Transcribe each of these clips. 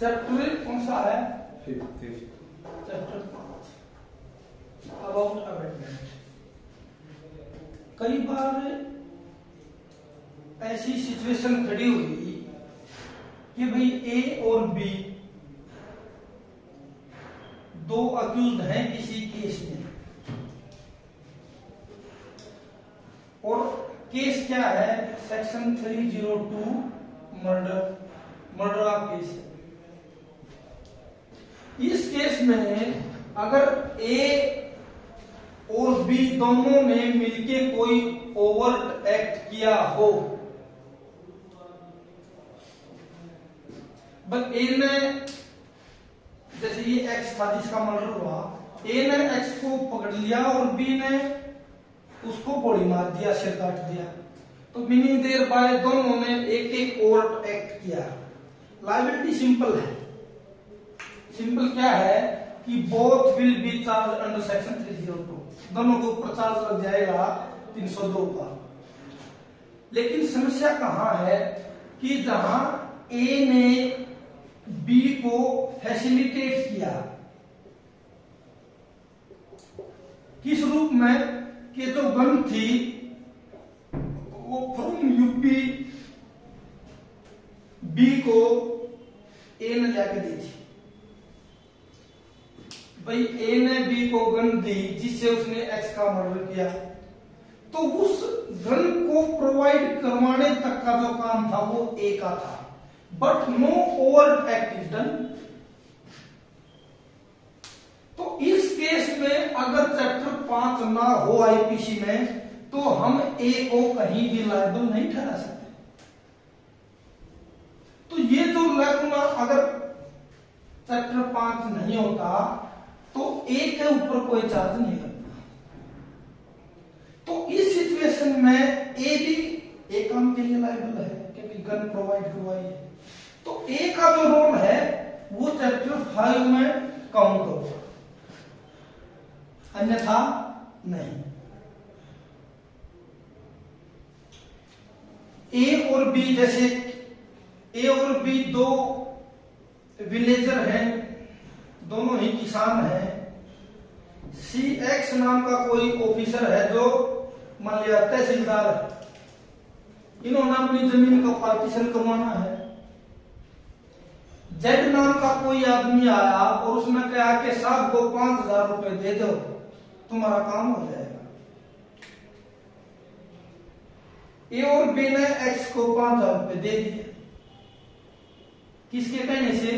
Chapter कौन सा है? फिफ्थ। Chapter 5 about abetment. कई बार ऐसी सिचुएशन खड़ी हुई कि भाई ए और बी दो अक्यूज्ड हैं किसी केस में, और केस क्या है? सेक्शन 302 मर्डर का केस है। इस केस में अगर ए और बी दोनों ने मिलके कोई ओवर्ट एक्ट किया हो, बट ए ने, जैसे ये एक्स था जिसका मर्डर हुआ, ए ने एक्स को पकड़ लिया और बी ने उसको गोली मार दिया, सिर काट दिया, तो मीनिंग देयर बाय दोनों ने एक एक ओवर्ट एक्ट किया। लायबिलिटी सिंपल है। सिंपल क्या है कि both will be charge under section 302, दोनों को ऊपर चार्ज लग जाएगा 302 का। लेकिन समस्या कहां है कि जहां ए ने बी को फैसिलिटेट किया, किस रूप में कि जो गन थी वो फ्रॉम यूपी बी को ए ने जाके दी थी। भाई ए ने बी को गन दी जिससे उसने एक्स का मर्डर किया, तो उस गन को प्रोवाइड करवाने तक का जो काम था वो ए का था, but no overt act is done. तो इस केस में अगर चैप्टर 5 ना हो आईपीसी में, तो हम ए को कहीं भी लायबल नहीं ठहरा सकते। तो ये जो लगना, अगर चैप्टर 5 नहीं होता तो ए के ऊपर कोई चार्ज नहीं लगता। तो इस सिचुएशन में ए भी ए काम के लिए लायबल है क्योंकि गन प्रोवाइड करवाई है। तो ए का जो रोल है वो चैप्टर 5 में काउंट होगा, अन्यथा नहीं। ए और बी, जैसे ए और बी दो विलेजर हैं, दोनों ही किसान हैं। सी एक्स नाम का कोई ऑफिसर है जो मान लिया तहसीलदार है, इन्होंने अपनी जमीन का पार्टीशन करवाना है। जेड नाम का कोई आदमी आया और उसने कहा कि साहब को 5,000 रुपए दे दो, तुम्हारा काम हो जाएगा। ए और बी ने एक्स को 5,000 रुपए दे दिए, किसके कहने से?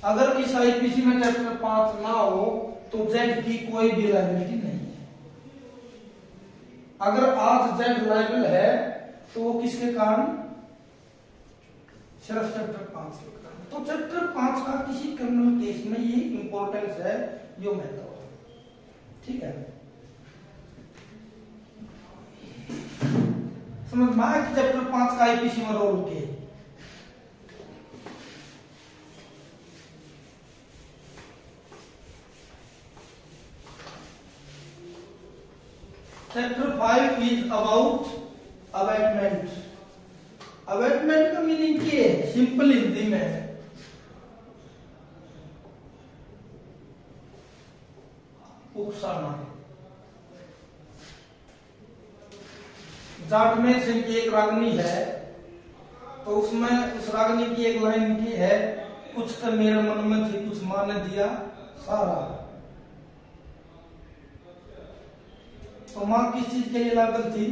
अगर इस आईपीसी में चैप्टर 5 ना हो तो जेड की कोई भी लायबिलिटी नहीं है। अगर आज जेड लायबल है तो वो किसके कारण? सिर्फ चैप्टर 5 के कारण। तो चैप्टर 5 का किसी क्रिमिनल केस में ये इंपॉर्टेंस है, यो महत्व है। ठीक है, समझ में आया कि चैप्टर 5 का आईपीसी में रोल के। Chapter 5 is about abatement. Abatement का मीनिंग क्या है? सिंपल हिंदी में उकसाना। जाटमेर सिंह की एक रागनी है, तो उसमें उस रागनी की एक लाइन की है, कुछ तो मेरे मन में थी, कुछ माँ ने दिया सारा। तो माँ किस चीज के लिए लायबल थी?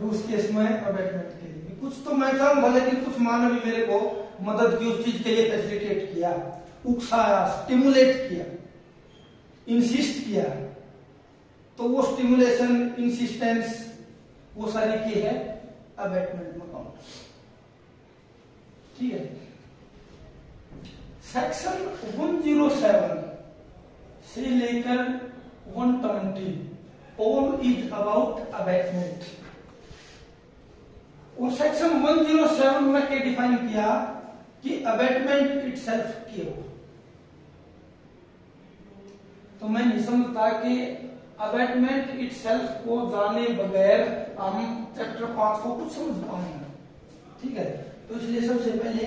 उस केस में अबैटमेंट के लिए। कुछ तो मैं चाहूंगा, लेकिन कुछ माँ ने भी मेरे को मदद की, उस चीज के लिए फैसिलिटेट किया, उकसाया, स्टिमुलेट किया, इंसिस्ट किया। तो वो स्टिमुलेशन, इंसिस्टेंस, वो सारी की है अबैटमेंट में काउंट। ठीक है, सेक्शन 107 से लेकर 120 ऑल इज अबाउट अबैटमेंट। और सेक्शन 107 में क्या डिफाइन किया कि अबैटमेंट इटसेल्फ क्या हो। तो मैं नहीं समझता कि अबैटमेंट इटसेल्फ को जाने बगैर हम चैप्टर 5 को कुछ समझ पाएंगे। ठीक है, तो इसलिए सबसे पहले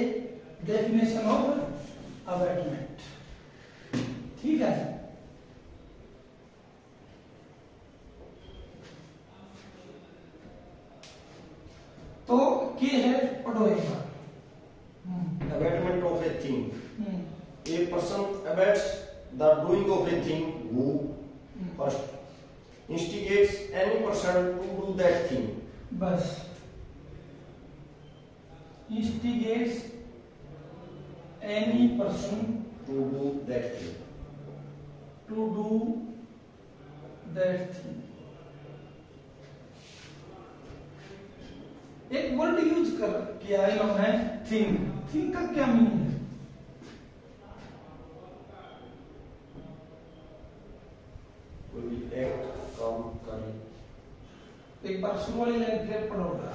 डेफिनेशन ऑफ अबैटमेंट। ठीक है, तो क्या है, पढ़ो एक बार। Abatement of a thing. A person abates the doing of a thing who first instigates any person to do that thing. बस, instigates any person To do that thing. to do that thing। एक word use कर किया इन्होंने, thing. Thing का क्या meaning है? कोई भी एक्ट काम करे। एक बार शुरू वाली लाइन फिर पढ़ोगा।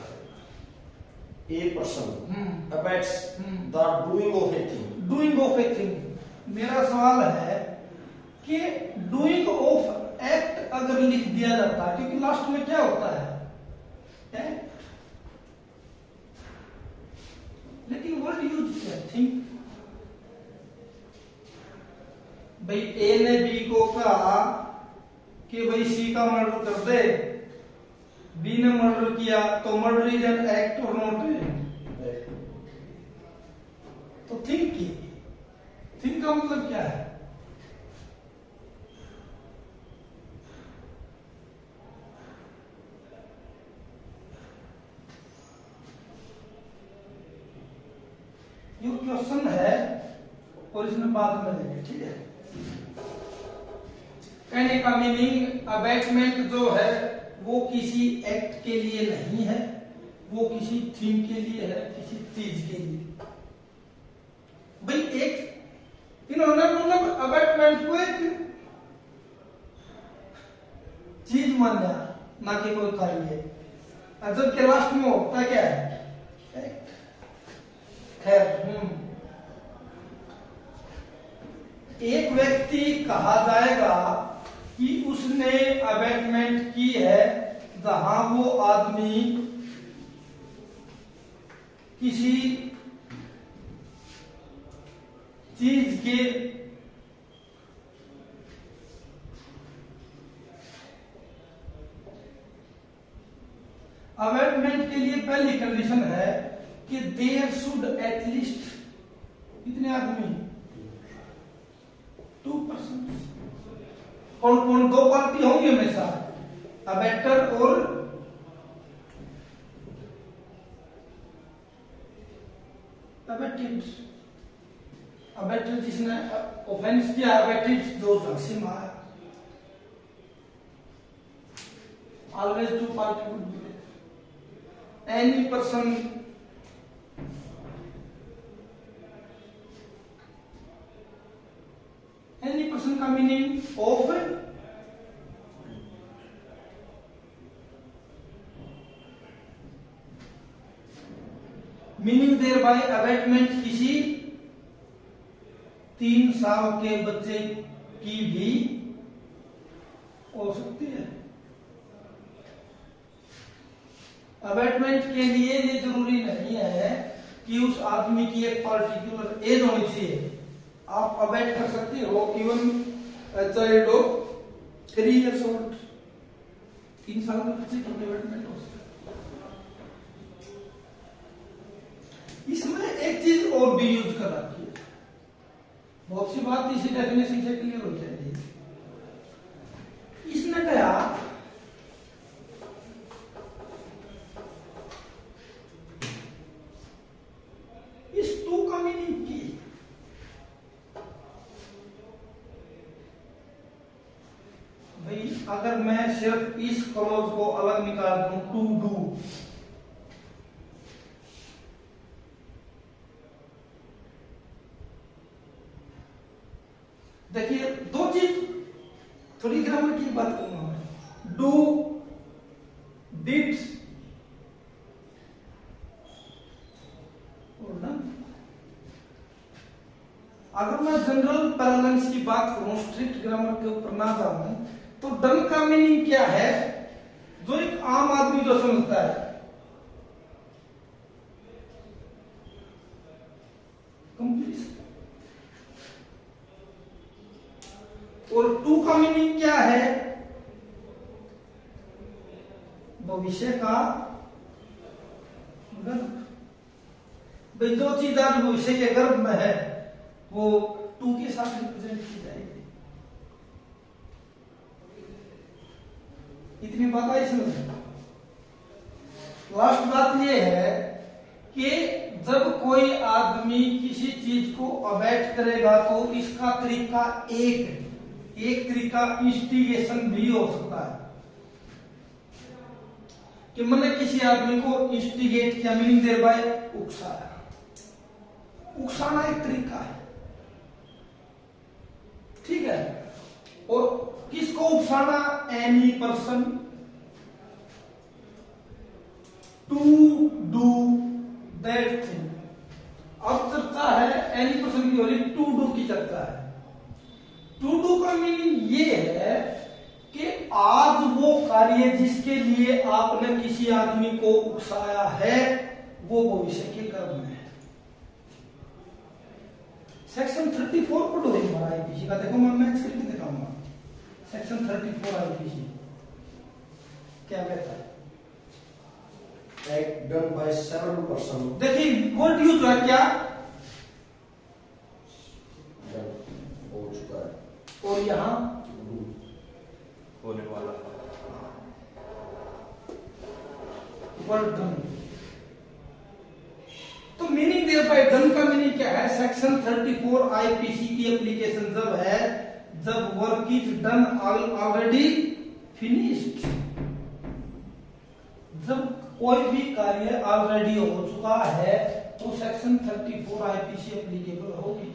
A person abates the doing of a thing. Doing of a thing. मेरा सवाल है कि डूइंग ऑफ एक्ट अगर लिख दिया जाता है, क्योंकि लास्ट में क्या होता है, एक्ट, लेकिन वर्ड यूज किया थिंक। भाई ए ने बी को कहा कि भाई सी का मर्डर कर दे, बी ने मर्डर किया, तो मर्डर इज एन एक्ट और नॉट? तो थिंक की, थिंक का मतलब क्या है? ये क्वेश्चन है और इसमें बाद में देंगे, ठीक है। कहने का मीनिंग, अबैटमेंट जो है वो किसी एक्ट के लिए नहीं है, वो किसी थिंग के लिए है, किसी चीज के लिए। भाई एक इन्होंने मतलब अबैटमेंट को एक चीज माना, ना कि कोई कार्य। जबकि लास्ट में होता क्या है, एक्ट। खैर, एक व्यक्ति कहा जाएगा कि उसने अबैटमेंट की है जहां वो आदमी किसी चीज के अबैटमेंट के लिए पहली कंडीशन है कि देयर शुड एटलीस्ट कितने आदमी, 2 पर्सन। कौन कौन? 2 पार्टी होंगी हमेशा, अबैटर और अबैटेड। अबैटेड जिसने ऑफेंस किया, अबैटेड जो जख्म आया। Always 2 party would be any person का meaning of meaning thereby abetment किसी 3 साल के बच्चे की भी हो सकती है। अबैटमेंट के लिए ये जरूरी नहीं है कि उस आदमी की एक पार्टिकुलर एज होनी चाहिए। आप अबैट कर सकते हो even child of 3 years old। 3 साल के बच्चे की अबैटमेंट हो सकता है। इसमें एक चीज और भी यूज कर रखी है, बहुत सी बात इसी डेफिनेशन से क्लियर हो जाएगी। इसने कहा इस टू का मीनिंग की, भाई अगर मैं सिर्फ इस क्लॉज को अलग निकाल दूं, टू डू, देखिए 2 चीज, थोड़ी ग्रामर की बात करूंगा मैं। डू, डिड और डन। अगर मैं जनरल पैरेलल्स की बात करूं, स्ट्रिक्ट ग्रामर के ऊपर ना जाऊं, तो डन का मीनिंग क्या है जो एक आम आदमी जो समझता है। कंप्लीशन। और टू का मीनिंग क्या है? भविष्य का गर्भ। भाई जो चीज आज भविष्य के गर्भ में है वो टू के साथ रिप्रेजेंट की जाएगी। इतनी बात आई इसमें। लास्ट बात ये है कि जब कोई आदमी किसी चीज को अवॉइड करेगा तो इसका तरीका एक तरीका इंस्टिगेशन भी हो सकता है कि मैंने किसी आदमी को इंस्टिगेट किया, मीनिंग देर बाय उकसाया। उकसाना एक तरीका है, ठीक है। और किसको उकसाना? Any person to do that thing. अब चर्चा है एनी पर्सन की हो रही, टू डू की चर्चा है। टू डू का मीनिंग ये है कि आज वो कार्य जिसके लिए आपने किसी आदमी को उकसाया है वो भविष्य के कर्म में है। सेक्शन 34 पढ़ो हमारा आईपीसी का। देखो मैं मैच करके दिखाऊंगा। सेक्शन 34 आईपीसी क्या कहता है? Act done by several person. देखिए वर्ड यूज हुआ क्या? हो चुका है। और यहां होने वाला वर्ड डन। तो मीनिंग देयर बाय डन का मीनिंग क्या है? सेक्शन 34 आईपीसी की एप्लीकेशन जब है जब work is done already finished. जब कोई भी कार्य ऑलरेडी हो चुका है तो सेक्शन 34 आईपीसी एप्लीकेबल होगी।